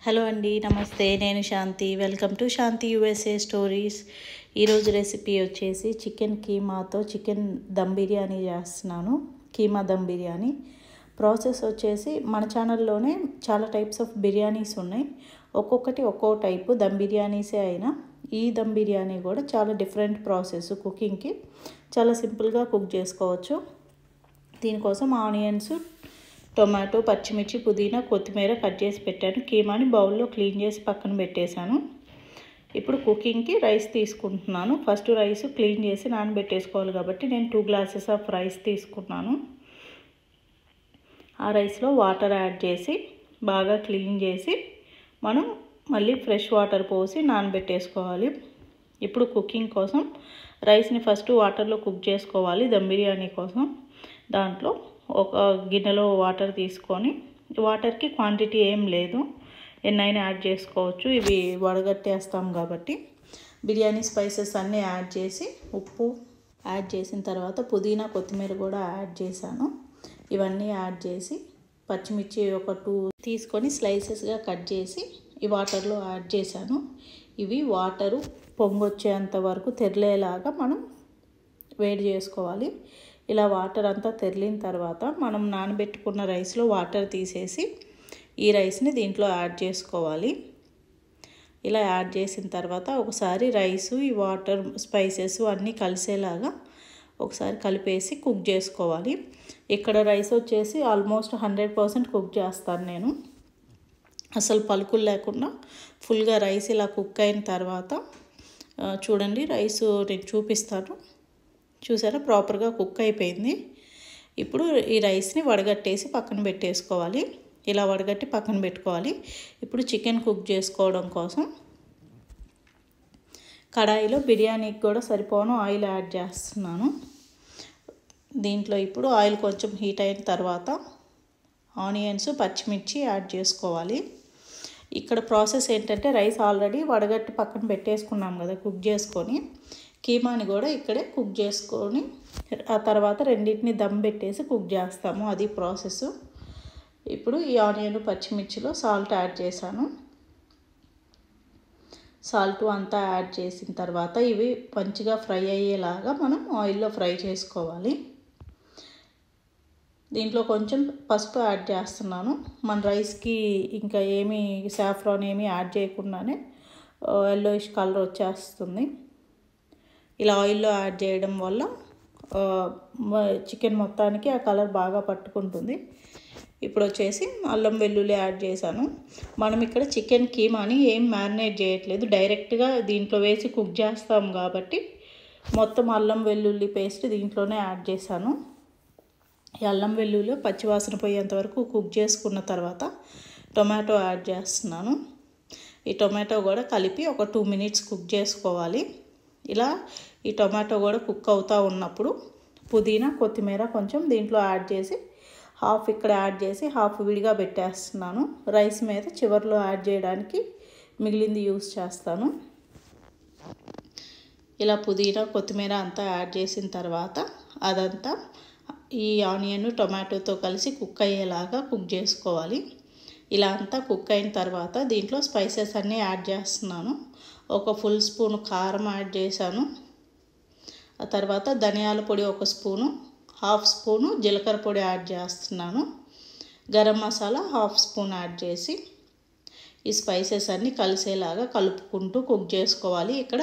Hello అండి, నమస్తే. నేను Shanti. Welcome to Shanti USA stories. ఈరోజు రెసిపీ వచ్చేసి చికెన్ కీమాతో చికెన్ దమ్ బిర్యానీ చేస్తున్నాను. కీమా దమ్ బిర్యానీ ప్రాసెస్ వచ్చేసి మన ఛానల్లోనే చాలా టైప్స్ ఆఫ్ బిర్యానీస్ ఉన్నాయి. ఒక్కొక్కటి ఒక్కో టైపు దమ్ బిర్యానీసే అయినా ఈ దమ్ బిర్యానీ కూడా చాలా డిఫరెంట్ ప్రాసెస్. కుకింగ్కి చాలా సింపుల్గా కుక్ చేసుకోవచ్చు. దీనికోసం ఆనియన్స్, టొమాటో, పచ్చిమిర్చి, పుదీనా, కొత్తిమీర కట్ చేసి పెట్టాను. కీమాని బౌల్లో క్లీన్ చేసి పక్కన పెట్టేశాను. ఇప్పుడు కుకింగ్కి రైస్ తీసుకుంటున్నాను. ఫస్ట్ రైస్ క్లీన్ చేసి నానబెట్టేసుకోవాలి కాబట్టి నేను 2 గ్లాసెస్ ఆఫ్ రైస్ తీసుకున్నాను. ఆ రైస్లో వాటర్ యాడ్ చేసి బాగా క్లీన్ చేసి మనం మళ్ళీ ఫ్రెష్ వాటర్ పోసి నానబెట్టేసుకోవాలి. ఇప్పుడు కుకింగ్ కోసం రైస్ని ఫస్ట్ వాటర్లో కుక్ చేసుకోవాలి. దమ్ బిర్యానీ కోసం దాంట్లో ఒక గిన్నెలో వాటర్ తీసుకొని, వాటర్కి క్వాంటిటీ ఏం లేదు, ఎన్నైనా యాడ్ చేసుకోవచ్చు. ఇవి వడగట్టేస్తాం కాబట్టి బిర్యానీ స్పైసెస్ అన్నీ యాడ్ చేసి ఉప్పు యాడ్ చేసిన తర్వాత పుదీనా, కొత్తిమీర కూడా యాడ్ చేశాను. ఇవన్నీ యాడ్ చేసి పచ్చిమిర్చి ఒక 2 తీసుకొని స్లైసెస్గా కట్ చేసి ఈ వాటర్లో యాడ్ చేశాను. ఇవి వాటరు పొంగొచ్చేంత వరకు తెరలేలాగా మనం వేడి చేసుకోవాలి. ఇలా వాటర్ అంతా తెరిలిన తర్వాత మనం నానబెట్టుకున్న రైస్లో వాటర్ తీసేసి ఈ రైస్ని దీంట్లో యాడ్ చేసుకోవాలి. ఇలా యాడ్ చేసిన తర్వాత ఒకసారి రైసు, ఈ వాటర్, స్పైసెస్ అన్నీ కలిసేలాగా ఒకసారి కలిపేసి కుక్ చేసుకోవాలి. ఇక్కడ రైస్ వచ్చేసి ఆల్మోస్ట్ 100% కుక్ చేస్తాను నేను. అసలు పలుకులు లేకుండా ఫుల్గా రైస్ ఇలా కుక్ అయిన తర్వాత చూడండి, రైస్ నేను చూపిస్తాను. చూసారా, ప్రాపర్గా కుక్ అయిపోయింది. ఇప్పుడు ఈ రైస్ని వడగట్టేసి పక్కన పెట్టేసుకోవాలి. ఇలా వడగట్టి పక్కన పెట్టుకోవాలి. ఇప్పుడు చికెన్ కుక్ చేసుకోవడం కోసం కడాయిలో బిర్యానీకి కూడా సరిపోను ఆయిల్ యాడ్ చేస్తున్నాను. దీంట్లో ఇప్పుడు ఆయిల్ కొంచెం హీట్ అయిన తర్వాత ఆనియన్స్, పచ్చిమిర్చి యాడ్ చేసుకోవాలి. ఇక్కడ ప్రాసెస్ ఏంటంటే రైస్ ఆల్రెడీ వడగట్టి పక్కన పెట్టేసుకున్నాం కదా కుక్ చేసుకొని, కీమాని కూడా ఇక్కడే కుక్ చేసుకొని ఆ తర్వాత రెండింటిని దమ్ పెట్టేసి కుక్ చేస్తాము. అది ప్రాసెస్. ఇప్పుడు ఈ ఆనియన్, పచ్చిమిర్చిలో సాల్ట్ యాడ్ చేశాను. సాల్ట్ అంతా యాడ్ చేసిన తర్వాత ఇవి మంచిగా ఫ్రై అయ్యేలాగా మనం ఆయిల్లో ఫ్రై చేసుకోవాలి. దీంట్లో కొంచెం పసుపు యాడ్ చేస్తున్నాను. మన రైస్కి ఇంకా ఏమీ సాఫ్రాన్ ఏమీ యాడ్ చేయకుండానే ఎల్లోయిష్ కలర్ వచ్చేస్తుంది. ఇలా ఆయిల్లో యాడ్ చేయడం వల్ల చికెన్ మొత్తానికి ఆ కలర్ బాగా పట్టుకుంటుంది. ఇప్పుడు వచ్చేసి అల్లం వెల్లుల్లి యాడ్ చేశాను. మనం ఇక్కడ చికెన్ కీమాని ఏం మ్యారినేట్ చేయట్లేదు, డైరెక్ట్గా దీంట్లో వేసి కుక్ చేస్తాం కాబట్టి మొత్తం అల్లం వెల్లుల్లి పేస్ట్ దీంట్లోనే యాడ్ చేశాను. ఈ అల్లం వెల్లుల్లి పచ్చివాసన పోయేంత వరకు కుక్ చేసుకున్న తర్వాత టొమాటో యాడ్ చేస్తున్నాను. ఈ టొమాటో కూడా కలిపి ఒక 2 మినిట్స్ కుక్ చేసుకోవాలి. ఇలా ఈ టొమాటో కూడా కుక్ అవుతూ ఉన్నప్పుడు పుదీనా, కొత్తిమీర కొంచెం దీంట్లో యాడ్ చేసి హాఫ్ ఇక్కడ యాడ్ చేసి హాఫ్ విడిగా పెట్టేస్తున్నాను. రైస్ మీద చివరిలో యాడ్ చేయడానికి మిగిలింది యూస్ చేస్తాను. ఇలా పుదీనా, కొత్తిమీర అంతా యాడ్ చేసిన తర్వాత అదంతా ఈ ఆనియన్, టొమాటోతో కలిసి కుక్ అయ్యేలాగా కుక్ చేసుకోవాలి. ఇలా అంతా కుక్ అయిన తర్వాత దీంట్లో స్పైసెస్ అన్నీ యాడ్ చేస్తున్నాను. ఒక ఫుల్ స్పూన్ కారం యాడ్ చేశాను. ఆ తర్వాత ధనియాల పొడి 1 స్పూను, హాఫ్ స్పూను జీలకర్ర పొడి యాడ్ చేస్తున్నాను. Garam masala half spoon add చేసి ఈ స్పైసెస్ అన్నీ కలిసేలాగా కలుపుకుంటూ కుక్ చేసుకోవాలి. ఇక్కడ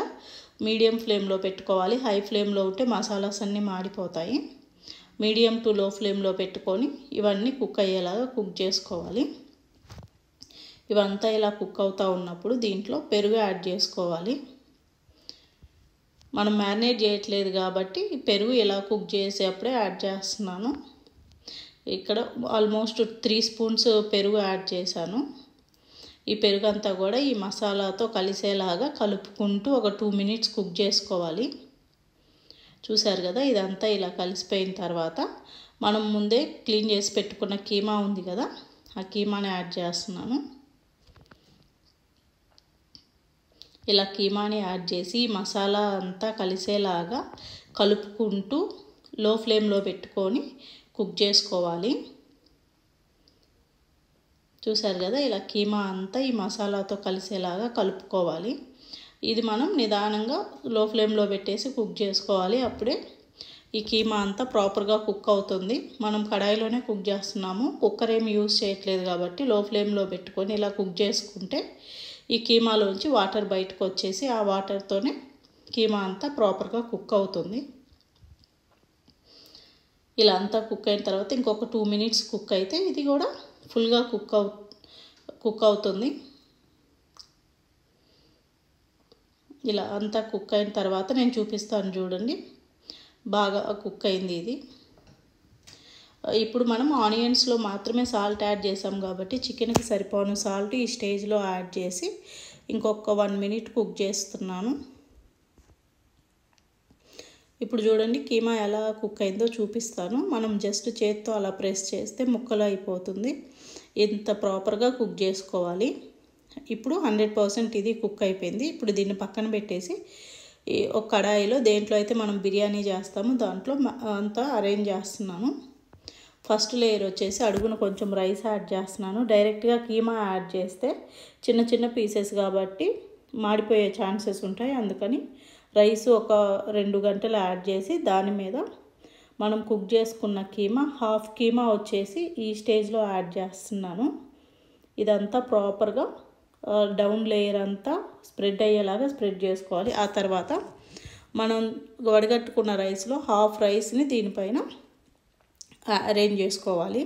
మీడియం ఫ్లేమ్లో పెట్టుకోవాలి. హై ఫ్లేమ్లో ఉంటే మసాలాస్ అన్నీ మాడిపోతాయి. మీడియం టు లో ఫ్లేమ్లో పెట్టుకొని ఇవన్నీ కుక్ అయ్యేలాగా కుక్ చేసుకోవాలి. ఇవంతా ఇలా కుక్ అవుతూ ఉన్నప్పుడు దీంట్లో పెరుగు యాడ్ చేసుకోవాలి. మనం మ్యారినేట్ చేయట్లేదు కాబట్టి పెరుగు ఇలా కుక్ చేసేప్పుడే యాడ్ చేస్తున్నాను. ఇక్కడ ఆల్మోస్ట్ 3 స్పూన్స్ పెరుగు యాడ్ చేశాను. ఈ పెరుగు అంతా కూడా ఈ మసాలాతో కలిసేలాగా కలుపుకుంటూ ఒక 2 మినిట్స్ కుక్ చేసుకోవాలి. చూసారు కదా, ఇదంతా ఇలా కలిసిపోయిన తర్వాత మనం ముందే క్లీన్ చేసి పెట్టుకున్న కీమా ఉంది కదా, ఆ కీమాని యాడ్ చేస్తున్నాను. ఇలా కీమాని యాడ్ చేసి మసాలా అంతా కలిసేలాగా కలుపుకుంటూ లో ఫ్లేమ్లో పెట్టుకొని కుక్ చేసుకోవాలి. చూసారు కదా, ఇలా కీమా అంతా ఈ మసాలాతో కలిసేలాగా కలుపుకోవాలి. ఇది మనం నిదానంగా లో ఫ్లేమ్లో పెట్టేసి కుక్ చేసుకోవాలి. అప్పుడే ఈ కీమా అంతా ప్రాపర్గా కుక్ అవుతుంది. మనం కడాయిలోనే కుక్ చేస్తున్నాము, కుక్కర్ ఏమి యూజ్ చేయట్లేదు కాబట్టి లో ఫ్లేమ్లో పెట్టుకొని ఇలా కుక్ చేసుకుంటే ఈ కీమాలోంచి వాటర్ బయటకు వచ్చేసి ఆ వాటర్తోనే కీమా అంతా ప్రాపర్గా కుక్ అవుతుంది. ఇలా అంతా కుక్ అయిన తర్వాత ఇంకొక 2 మినిట్స్ కుక్ అయితే ఇది కూడా ఫుల్గా కుక్ అవుతుంది. ఇలా అంతా కుక్ అయిన తర్వాత నేను చూపిస్తాను చూడండి, బాగా కుక్ అయింది ఇది. ఇప్పుడు మనం ఆనియన్స్లో మాత్రమే సాల్ట్ యాడ్ చేసాం కాబట్టి చికెన్కి సరిపోను సాల్ట్ ఈ స్టేజ్లో యాడ్ చేసి ఇంకొక 1 మినిట్ కుక్ చేస్తున్నాను. ఇప్పుడు చూడండి కీమా ఎలా కుక్ అయిందో చూపిస్తాను. మనం జస్ట్ చేత్తో అలా ప్రెస్ చేస్తే ముక్కలు అయిపోతుంది. ఇంత ప్రాపర్గా కుక్ చేసుకోవాలి. ఇప్పుడు 100% ఇది కుక్ అయిపోయింది. ఇప్పుడు దీన్ని పక్కన పెట్టేసి ఒక కడాయిలో దేంట్లో అయితే మనం బిర్యానీ చేస్తామో దాంట్లో అంతా అరేంజ్ చేస్తున్నాను. ఫస్ట్ లేయర్ వచ్చేసి అడుగున కొంచెం రైస్ యాడ్ చేస్తున్నాను. డైరెక్ట్గా కీమా యాడ్ చేస్తే చిన్న చిన్న పీసెస్ కాబట్టి మాడిపోయే ఛాన్సెస్ ఉంటాయి. అందుకని రైస్ ఒక 2 గంటలు యాడ్ చేసి దాని మీద మనం కుక్ చేసుకున్న కీమా హాఫ్ కీమా వచ్చేసి ఈ స్టేజ్లో యాడ్ చేస్తున్నాను. ఇదంతా ప్రాపర్గా డౌన్ లేయర్ అంతా స్ప్రెడ్ అయ్యేలాగా స్ప్రెడ్ చేసుకోవాలి. ఆ తర్వాత మనం వడగట్టుకున్న రైస్లో హాఫ్ రైస్ని దీనిపైన అరేంజ్ చేసుకోవాలి.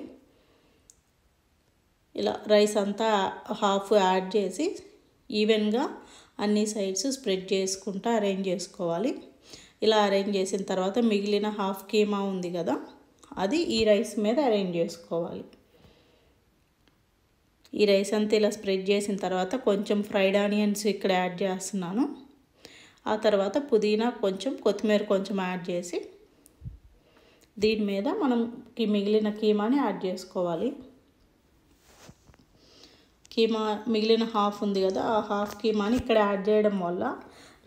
ఇలా రైస్ అంతా హాఫ్ యాడ్ చేసి ఈవెన్గా అన్ని సైడ్స్ స్ప్రెడ్ చేసుకుంటూ అరేంజ్ చేసుకోవాలి. ఇలా అరేంజ్ చేసిన తర్వాత మిగిలిన హాఫ్ కీమా ఉంది కదా, అది ఈ రైస్ మీద అరేంజ్ చేసుకోవాలి. ఈ రైస్ అంతా ఇలా స్ప్రెడ్ చేసిన తర్వాత కొంచెం ఫ్రైడ్ ఆనియన్స్ ఇక్కడ యాడ్ చేస్తున్నాను. ఆ తర్వాత పుదీనా కొంచెం, కొత్తిమీర కొంచెం యాడ్ చేసి దీని మీద మనం మిగిలిన కీమాని యాడ్ చేసుకోవాలి. కీమా మిగిలిన హాఫ్ ఉంది కదా, ఆ హాఫ్ కీమాని ఇక్కడ యాడ్ చేయడం వల్ల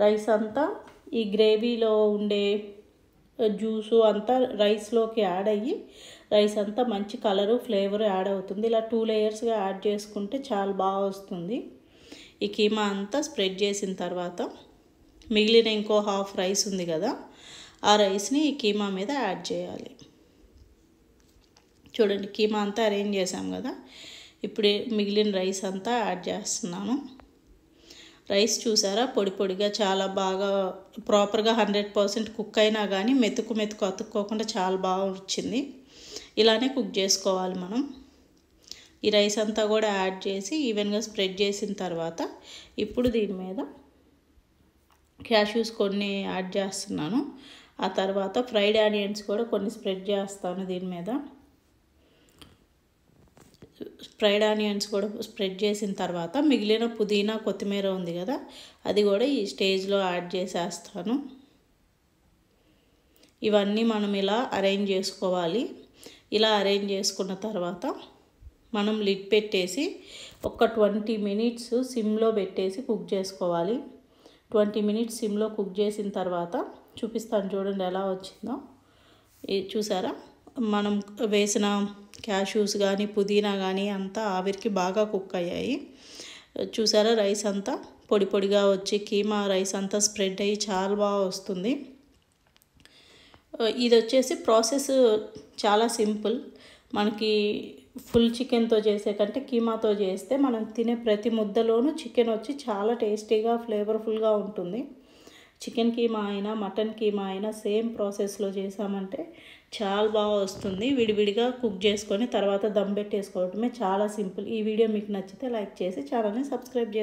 రైస్ అంతా ఈ గ్రేవీలో ఉండే జ్యూసు అంతా రైస్లోకి యాడ్ అయ్యి రైస్ అంతా మంచి కలరు ఫ్లేవర్ యాడ్ అవుతుంది. ఇలా 2 లేయర్స్గా యాడ్ చేసుకుంటే చాలా బాగా వస్తుంది. ఈ కీమా అంతా స్ప్రెడ్ చేసిన తర్వాత మిగిలిన ఇంకో హాఫ్ రైస్ ఉంది కదా, ఆ రైస్ని ఈ కీమా మీద యాడ్ చేయాలి. చూడండి కీమా అంతా అరేంజ్ చేసాం కదా, ఇప్పుడు మిగిలిన రైస్ అంతా యాడ్ చేస్తున్నాను. రైస్ చూసారా పొడి పొడిగా చాలా బాగా ప్రాపర్గా 100% కుక్ అయినా కానీ మెతుకు అతుక్కోకుండా చాలా బాగా వచ్చింది. ఇలానే కుక్ చేసుకోవాలి మనం. ఈ రైస్ అంతా కూడా యాడ్ చేసి ఈవెన్గా స్ప్రెడ్ చేసిన తర్వాత ఇప్పుడు దీని మీద క్యాష్యూస్ కొన్ని యాడ్ చేస్తున్నాను. ఆ తర్వాత ఫ్రైడ్ ఆనియన్స్ కూడా కొన్ని స్ప్రెడ్ చేస్తాను దీని మీద. ఫ్రైడ్ ఆనియన్స్ కూడా స్ప్రెడ్ చేసిన తర్వాత మిగిలిన పుదీనా కొత్తిమీర ఉంది కదా, అది కూడా ఈ స్టేజ్లో యాడ్ చేసేస్తాను. ఇవన్నీ మనం ఇలా అరేంజ్ చేసుకోవాలి. ఇలా అరేంజ్ చేసుకున్న తర్వాత మనం లిడ్ పెట్టేసి ఒక 20 మినిట్స్ సిమ్లో పెట్టేసి కుక్ చేసుకోవాలి. 20 మినిట్స్ సిమ్లో కుక్ చేసిన తర్వాత చూపిస్తాను చూడండి ఎలా వచ్చిందో. చూసారా, మనం వేసిన క్యాష్యూస్ కానీ పుదీనా కానీ అంతా ఆవిరికి బాగా కుక్ అయ్యాయి. చూసారా రైస్ అంతా పొడి పొడిగా వచ్చి కీమా రైస్ అంతా స్ప్రెడ్ అయ్యి చాలా బాగా వస్తుంది. ఇది వచ్చేసి ప్రాసెస్ చాలా సింపుల్. మనకి ఫుల్ చికెన్తో చేసే కంటే కీమాతో చేస్తే మనం తినే ప్రతి ముద్దలోనూ చికెన్ వచ్చి చాలా టేస్టీగా ఫ్లేవర్ఫుల్గా ఉంటుంది. చికెన్ కీమా అయినా మటన్ కీమా అయినా సేమ్ ప్రాసెస్లో చేసామంటే చాలా బాగా వస్తుంది. విడివిడిగా కుక్ చేసుకొని తర్వాత దమ్ పెట్టేసుకోవడమే చాలా సింపుల్. ఈ వీడియో మీకు నచ్చితే లైక్ చేసి ఛానల్ని సబ్స్క్రైబ్ చేయండి.